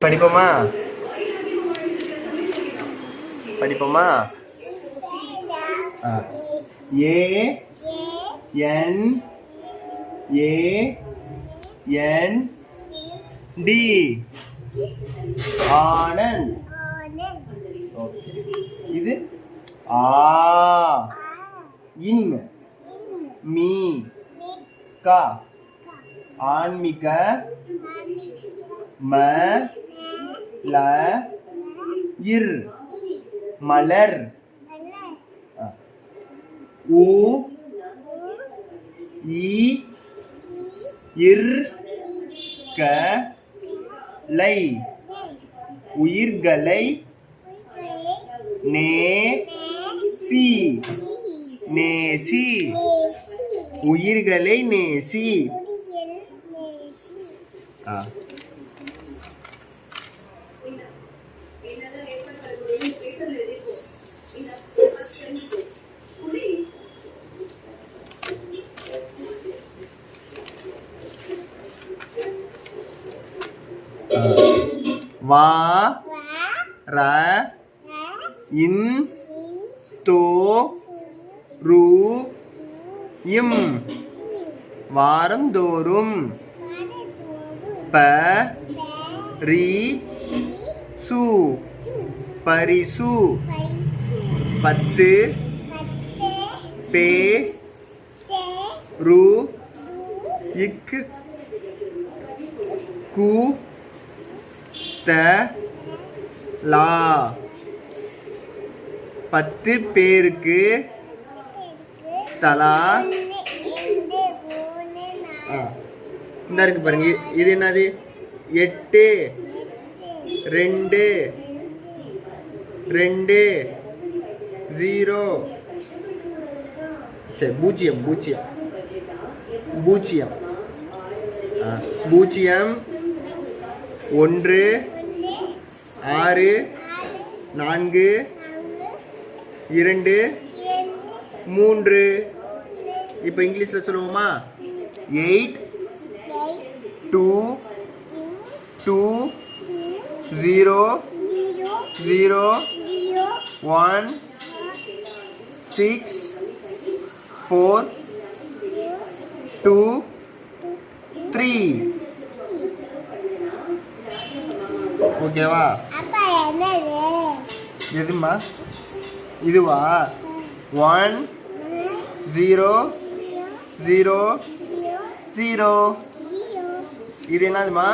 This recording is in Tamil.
படிப்போமா படிப்போமா ஏ என் ஏ என் டி ஆனந்த். ஓகே, இது ஆ இன் மீ கா ஆன்மிக ம ல இர் மலர். உ இ இர் க லை உயிர்களை நே சி நேசி உயிர்களை நேசி. வா ர இன் தோ ரு இம் வாரந்தோறும். ப ரி சு பரிசு. பத்து பே ரு இக் கு த லா 10 பேருக்கு தலா. இந்த இருக்கு பாருங்க, இது என்னது? 8 2 2 0 சரி பூஜ்ஜியம் பூஜ்ஜியம் பூஜ்ஜியம் பூஜ்ஜியம் 1 6 4 2 3. இப்போ இங்கிலீஷில் சொல்லுவோமா? 8 2 2 0 0 1 6 4 2 3. ஓகேவா? எதுமா இதுவா? 1 0 0 0. இது என்னதுமா?